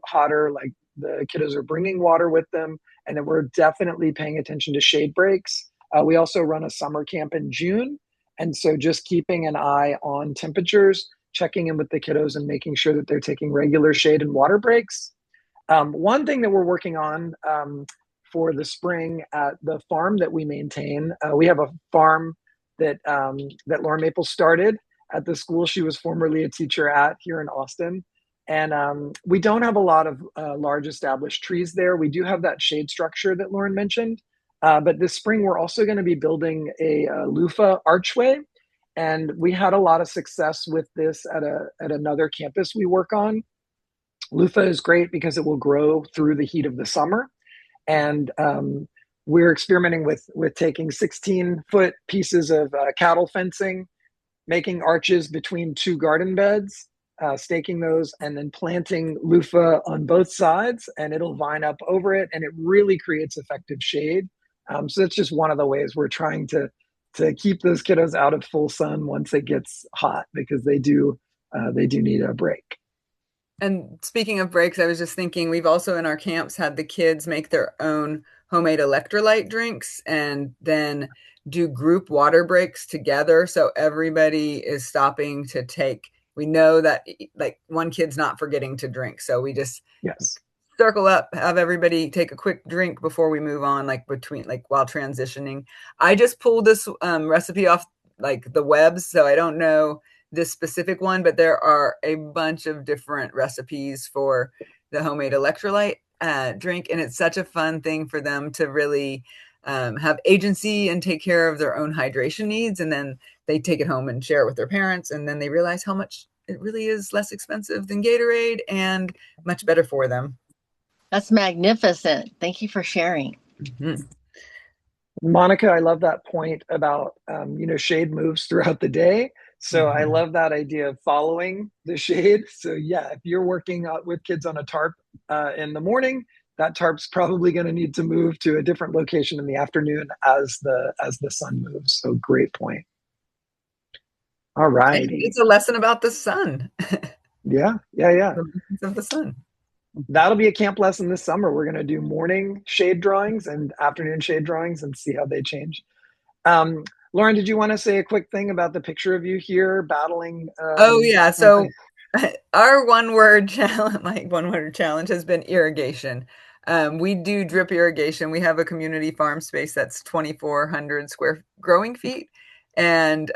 [SPEAKER 3] hotter, like the kiddos are bringing water with them. And then we're definitely paying attention to shade breaks. We also run a summer camp in June. And so just keeping an eye on temperatures, checking in with the kiddos and making sure that they're taking regular shade and water breaks. One thing that we're working on for the spring at the farm that we maintain, we have a farm that Lauren Maples started at the school she was formerly a teacher at here in Austin. And we don't have a lot of large established trees there. We do have that shade structure that Lauren mentioned. But this spring, we're also going to be building a loofah archway. And we had a lot of success with this at another campus we work on. Loofah is great because it will grow through the heat of the summer. And we're experimenting with taking 16-foot pieces of cattle fencing, making arches between 2 garden beds, staking those, and then planting loofah on both sides, and it'll vine up over it, and it really creates effective shade. So that's just one of the ways we're trying to keep those kiddos out of full sun once it gets hot, because they do need a break.
[SPEAKER 2] And speaking of breaks, I was just thinking we've also in our camps had the kids make their own homemade electrolyte drinks and then do group water breaks together. So everybody is stopping to take, we know that like one kid's not forgetting to drink. So we just circle up, have everybody take a quick drink before we move on, while transitioning. I just pulled this recipe off like the webs. So I don't know this specific one, but there are a bunch of different recipes for the homemade electrolyte drink. And it's such a fun thing for them to really have agency and take care of their own hydration needs. And then they take it home and share it with their parents. And then they realize how much it really is less expensive than Gatorade and much better for them.
[SPEAKER 1] That's magnificent. Thank you for sharing.
[SPEAKER 2] Mm-hmm.
[SPEAKER 3] Monica, I love that point about, shade moves throughout the day. So I love that idea of following the shade. So yeah, if you're working with kids on a tarp in the morning, that tarp's probably going to need to move to a different location in the afternoon as the sun moves. So great point. All righty.
[SPEAKER 2] It's a lesson about the sun.
[SPEAKER 3] Yeah.
[SPEAKER 2] Of the sun.
[SPEAKER 3] That'll be a camp lesson this summer. We're going to do morning shade drawings and afternoon shade drawings and see how they change. Lauren, did you want to say a quick thing about the picture of you here battling?
[SPEAKER 2] Oh yeah. So our one-word challenge, my one-word challenge has been irrigation. We do drip irrigation. We have a community farm space that's 2,400 square growing feet. And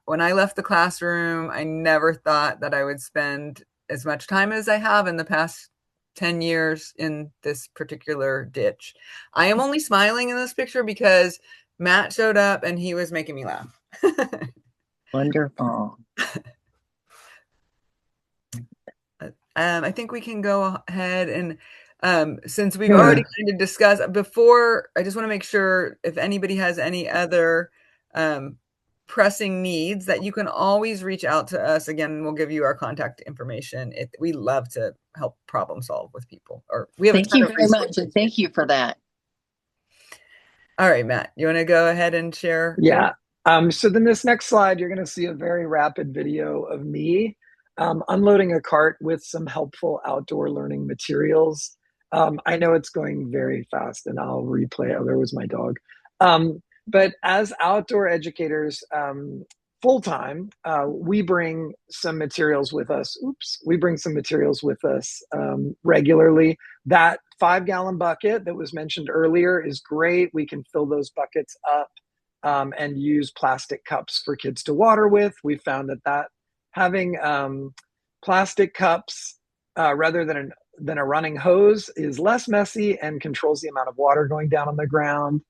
[SPEAKER 2] when I left the classroom, I never thought that I would spend as much time as I have in the past 10 years in this particular ditch. I am only smiling in this picture because Matt showed up and he was making me laugh.
[SPEAKER 1] Wonderful.
[SPEAKER 2] I think we can go ahead and since we've already kind of discussed before, I just want to make sure if anybody has any other pressing needs that you can always reach out to us. Again, we'll give you our contact information. We love to help problem solve with people. Or we have
[SPEAKER 1] Thank you very much, and thank you for that.
[SPEAKER 2] All right, Matt, you want to go ahead and share?
[SPEAKER 3] Yeah. So then this next slide, you're going to see a very rapid video of me unloading a cart with some helpful outdoor learning materials. I know it's going very fast and I'll replay. Oh, there was my dog. But as outdoor educators, full-time, we bring some materials with us. We bring some materials with us regularly. That 5-gallon bucket that was mentioned earlier is great. We can fill those buckets up and use plastic cups for kids to water with. We found that having plastic cups rather than a running hose is less messy and controls the amount of water going down on the ground.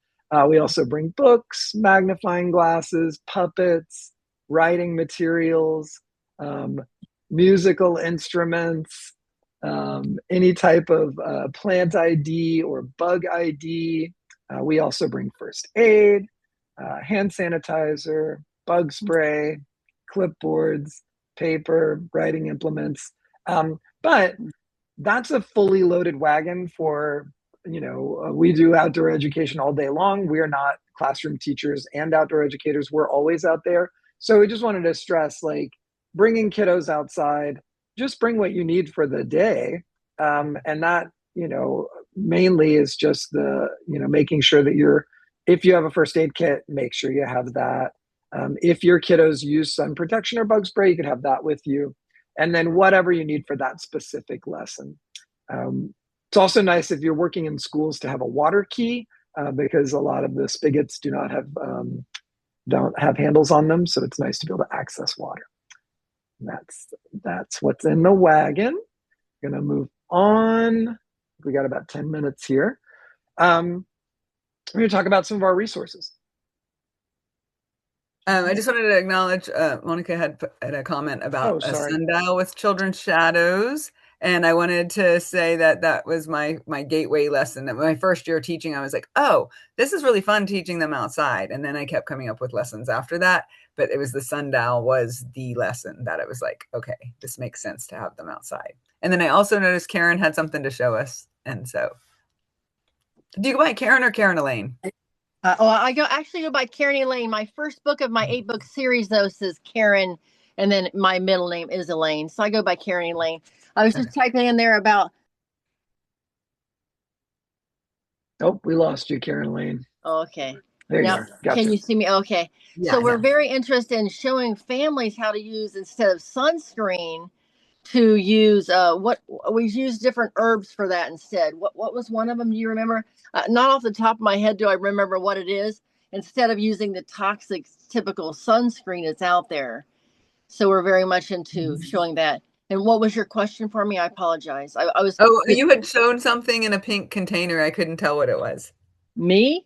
[SPEAKER 3] We also bring books, magnifying glasses, puppets, writing materials, musical instruments, any type of plant ID or bug ID. We also bring first aid, hand sanitizer, bug spray, clipboards, paper, writing implements. But that's a fully loaded wagon for, we do outdoor education all day long. We are not classroom teachers and outdoor educators. We're always out there. So we just wanted to stress, like, bringing kiddos outside, just bring what you need for the day. And that, mainly is just making sure that if you have a first aid kit, make sure you have that. If your kiddos use sun protection or bug spray, you could have that with you. And then whatever you need for that specific lesson. It's also nice if you're working in schools to have a water key because a lot of the spigots don't have handles on them. So it's nice to be able to access water. That's what's in the wagon. Gonna move on. We got about 10 minutes here. We're gonna talk about some of our resources.
[SPEAKER 2] I just wanted to acknowledge Monica had a comment about a sundial with children's shadows. And I wanted to say that was my gateway lesson. That my first year teaching, I was like, oh, this is really fun teaching them outside. And then I kept coming up with lessons after that. But it was the sundial was the lesson that it was like, okay, this makes sense to have them outside. And then I also noticed Karen had something to show us. And so, do you go by Karen or Karen Elaine?
[SPEAKER 1] I actually go by Karen Elaine. My first book of my 8-book series, though, says Karen, and then my middle name is Elaine. So I go by Karen Elaine. I was just typing in there about.
[SPEAKER 3] Oh, we lost you, Karen Elaine.
[SPEAKER 1] Oh, okay.
[SPEAKER 3] There
[SPEAKER 1] now,
[SPEAKER 3] you are. Gotcha.
[SPEAKER 1] Can you see me? Okay. Yeah, so we're very interested in showing families how to use, instead of sunscreen, to use we use different herbs for that instead. What was one of them? Do you remember? Not off the top of my head do I remember what it is. Instead of using the toxic typical sunscreen that's out there. So we're very much into showing that. And what was your question for me? I apologize. I was.
[SPEAKER 2] Oh, you had shown something in a pink container. I couldn't tell what it was.
[SPEAKER 1] Me?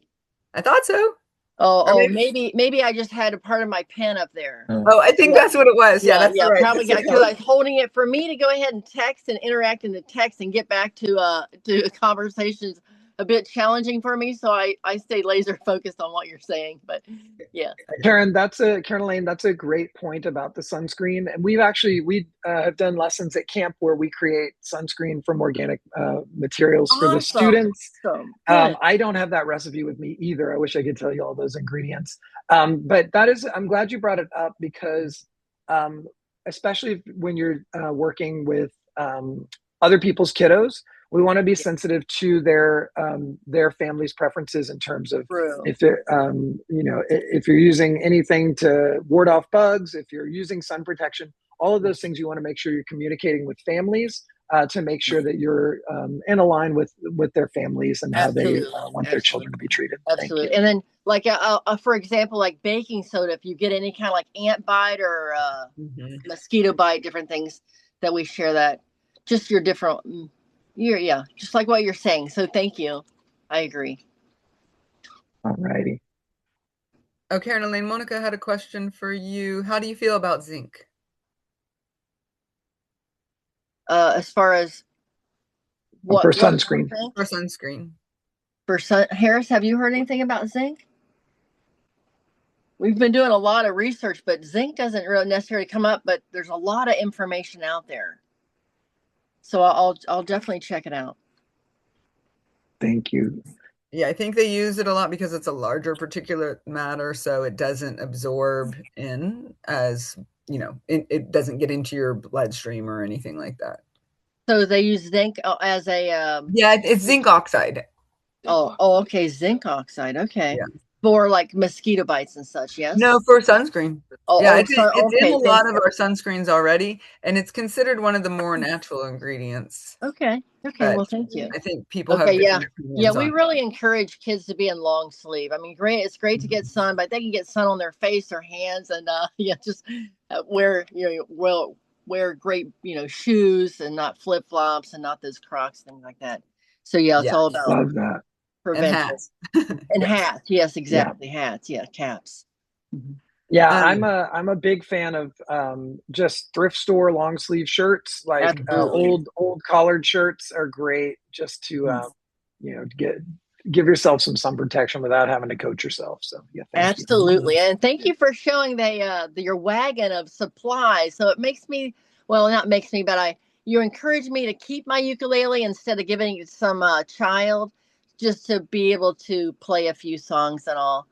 [SPEAKER 2] I thought so.
[SPEAKER 1] Oh, maybe I just had a part of my pen up there.
[SPEAKER 2] Oh, I think that's what it was. Yeah, that's right.
[SPEAKER 1] Probably because I was holding it for me to go ahead and text and interact in the text and get back to conversations a bit challenging for me. So I stay laser focused on what you're saying. But yeah.
[SPEAKER 3] Karen, Karen Lane, that's a great point about the sunscreen. And we have done lessons at camp where we create sunscreen from organic materials for the
[SPEAKER 1] Awesome.
[SPEAKER 3] students.
[SPEAKER 1] Awesome. Good.
[SPEAKER 3] I don't have that recipe with me either. I wish I could tell you all those ingredients. But I'm glad you brought it up because especially when you're working with other people's kiddos, we want to be sensitive to their family's preferences in terms of if they're if you're using anything to ward off bugs, if you're using sun protection, all of those things you want to make sure you're communicating with families to make sure that you're in line with their families and how they want their children to be treated.
[SPEAKER 1] Absolutely. And then like for example, like baking soda, if you get any kind of like ant bite or mosquito bite, different things that we share, that just your different just like what you're saying. So thank you. I agree.
[SPEAKER 3] All righty.
[SPEAKER 2] Oh, Karen Elaine, Monica had a question for you. How do you feel about zinc?
[SPEAKER 1] As far as what
[SPEAKER 3] for sunscreen.
[SPEAKER 2] For sunscreen.
[SPEAKER 1] Harris, have you heard anything about zinc? We've been doing a lot of research, but zinc doesn't really necessarily come up, but there's a lot of information out there. So I'll definitely check it out.
[SPEAKER 3] Thank you.
[SPEAKER 2] Yeah, I think they use it a lot because it's a larger particulate matter, so it doesn't absorb in as, it doesn't get into your bloodstream or anything like that.
[SPEAKER 1] So they use zinc as a...
[SPEAKER 2] yeah, it's zinc oxide.
[SPEAKER 1] Oh, okay, zinc oxide, okay. Yeah. For like mosquito bites and such, yes?
[SPEAKER 2] No, for sunscreen. Yeah, it's in a lot of our sunscreens already, and it's considered one of the more natural ingredients.
[SPEAKER 1] Okay, well, thank you.
[SPEAKER 2] I think people have different opinions
[SPEAKER 1] we really encourage kids to be in long sleeve. I mean, it's great to get sun, but they can get sun on their face or hands, and just wear great shoes and not flip flops and not those Crocs, things like that. So it's all about
[SPEAKER 3] love that.
[SPEAKER 2] And hats.
[SPEAKER 1] And hats, yes, exactly. Yeah. Hats, caps.
[SPEAKER 3] Yeah, I'm a big fan of just thrift store long sleeve shirts. Like old collared shirts are great just to give yourself some sun protection without having to coat yourself. So
[SPEAKER 1] absolutely. And thank you for showing your wagon of supplies. So it makes me, well, not makes me, but you encourage me to keep my ukulele instead of giving it to some child, just to be able to play a few songs and all.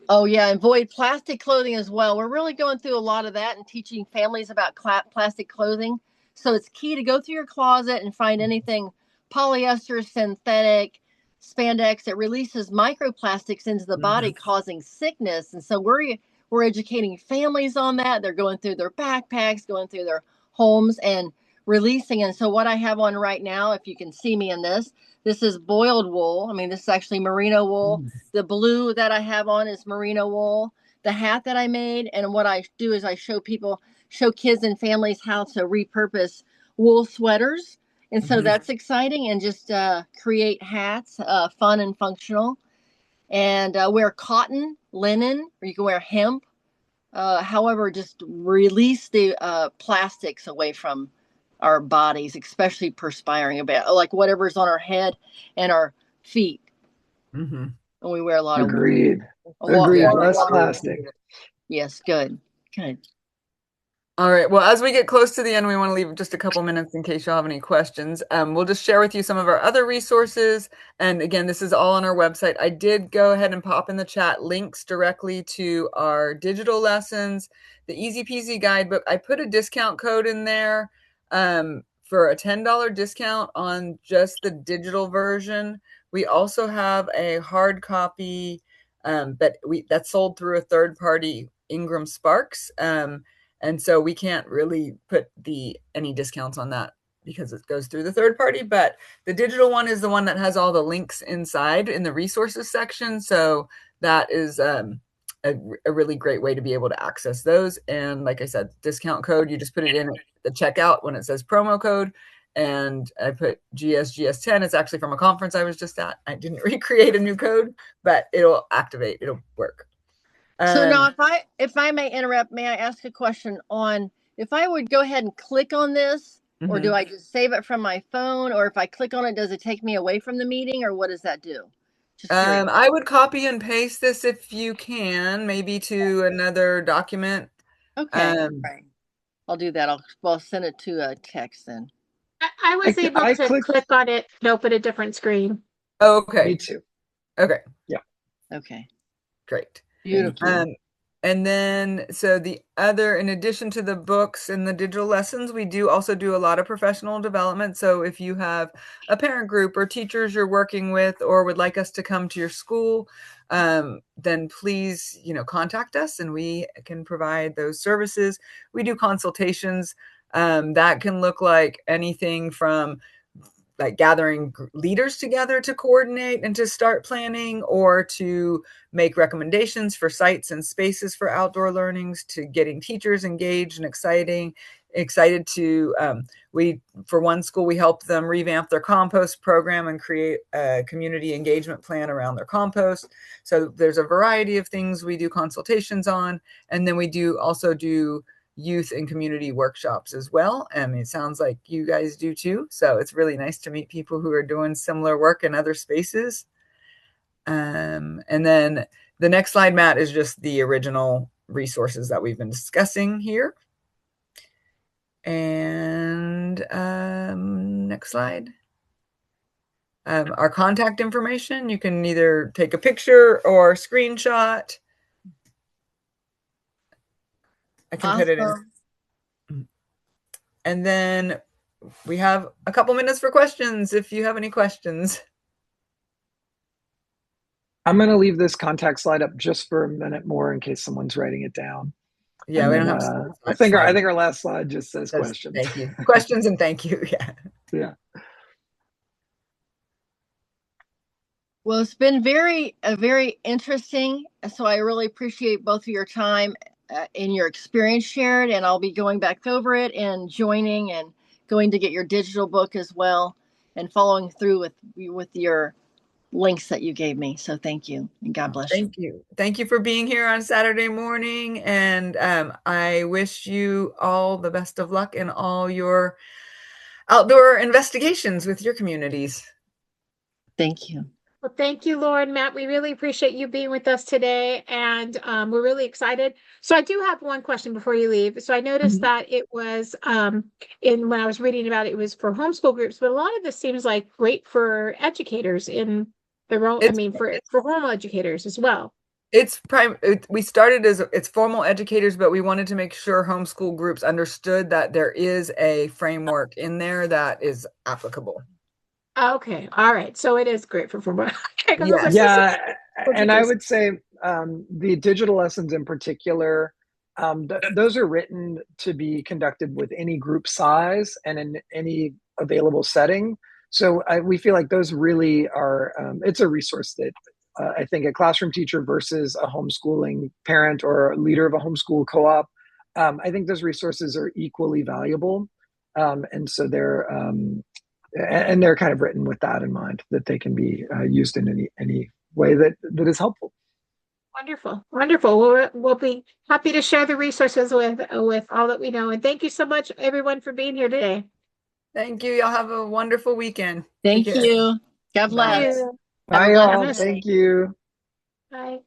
[SPEAKER 1] Oh, yeah, and void plastic clothing as well. We're really going through a lot of that and teaching families about plastic clothing. So it's key to go through your closet and find anything polyester, synthetic, spandex that releases microplastics into the body, causing sickness. And so we're educating families on that. They're going through their backpacks, going through their homes and releasing. And so what I have on right now, if you can see me in this is boiled wool. I mean, this is actually merino wool. The blue that I have on is merino wool. The hat that I made, and what I do is I show kids and families how to repurpose wool sweaters. And so that's exciting, and just create hats, fun and functional. And wear cotton, linen, or you can wear hemp. However, just release the plastics away from our bodies, especially perspiring, about like whatever's on our head and our feet. And we wear a lot of
[SPEAKER 3] Agreed. Less plastic.
[SPEAKER 1] Yes, good.
[SPEAKER 2] All right. Well, as we get close to the end, we want to leave just a couple minutes in case you'll have any questions. We'll just share with you some of our other resources. And again, this is all on our website. I did go ahead and pop in the chat links directly to our digital lessons, the Easy Peasy Guidebook. I put a discount code in there for a $10 discount on just the digital version. We also have a hard copy that's sold through a third party, Ingram Sparks. And so we can't really put any discounts on that because it goes through the third party. But the digital one is the one that has all the links inside in the resources section. So that is a really great way to be able to access those. And like I said, discount code, you just put it in the checkout when it says promo code. And I put GS10. It's actually from a conference I was just at. I didn't recreate a new code, but it'll activate. It'll work.
[SPEAKER 1] So now, if I may interrupt, may I ask a question on if I would go ahead and click on this Or do I just save it from my phone? Or if I click on it, does it take me away from the meeting? Or what does that do? Just curious.
[SPEAKER 2] I would copy and paste this if you can, maybe to another document.
[SPEAKER 1] Okay. Right. I'll do that. I'll send it to a text then.
[SPEAKER 4] I was able
[SPEAKER 3] I
[SPEAKER 4] to
[SPEAKER 3] clicked.
[SPEAKER 4] click on it and open a different screen.
[SPEAKER 2] Oh, okay.
[SPEAKER 3] Me too.
[SPEAKER 2] Okay.
[SPEAKER 3] Yeah.
[SPEAKER 1] Okay.
[SPEAKER 2] Great.
[SPEAKER 1] Beautiful.
[SPEAKER 2] And then, so in addition to the books and the digital lessons, we do also do a lot of professional development. So if you have a parent group or teachers you're working with or would like us to come to your school, then please, contact us and we can provide those services. We do consultations. That can look like anything from like gathering leaders together to coordinate and to start planning, or to make recommendations for sites and spaces for outdoor learnings, to getting teachers engaged and excited to, for one school, we helped them revamp their compost program and create a community engagement plan around their compost. So there's a variety of things we do consultations on. And then we also do youth and community workshops as well. It sounds like you guys do too. So it's really nice to meet people who are doing similar work in other spaces. And then the next slide, Matt, is just the original resources that we've been discussing here. And next slide. Our contact information, you can either take a picture or screenshot. I can put it in. And then we have a couple minutes for questions if you have any questions.
[SPEAKER 3] I'm going to leave this contact slide up just for a minute more in case someone's writing it down.
[SPEAKER 2] Yeah, we don't have
[SPEAKER 3] I think our last slide just says questions.
[SPEAKER 2] Thank you. Questions and thank you. Yeah.
[SPEAKER 3] Yeah.
[SPEAKER 1] Well, it's been very interesting. So I really appreciate both of your time and your experience shared. And I'll be going back over it and joining and going to get your digital book as well and following through with your links that you gave me. So thank you and God bless you.
[SPEAKER 2] Thank you. Thank you for being here on Saturday morning. And I wish you all the best of luck in all your outdoor investigations with your communities.
[SPEAKER 1] Thank you.
[SPEAKER 4] Well, thank you, Lauren, Matt. We really appreciate you being with us today, and we're really excited. So I do have one question before you leave. So I noticed that it was when I was reading about it, it was for homeschool groups, but a lot of this seems like great for educators in their own. For home educators as well.
[SPEAKER 2] We started as it's formal educators, but we wanted to make sure homeschool groups understood that there is a framework in there that is applicable.
[SPEAKER 4] Okay. All right. So it is great for formal.
[SPEAKER 3] Yeah. And I would say the digital lessons in particular, those are written to be conducted with any group size and in any available setting. So we feel like those really are, it's a resource that I think a classroom teacher versus a homeschooling parent or a leader of a homeschool co-op, I think those resources are equally valuable. And so they're kind of written with that in mind, that they can be used in any way that is helpful.
[SPEAKER 4] Wonderful. We'll be happy to share the resources with all that we know. And thank you so much, everyone, for being here today.
[SPEAKER 2] Thank you. Y'all have a wonderful weekend.
[SPEAKER 1] Thank you. God bless.
[SPEAKER 3] Bye, y'all. Thank you.
[SPEAKER 4] Bye.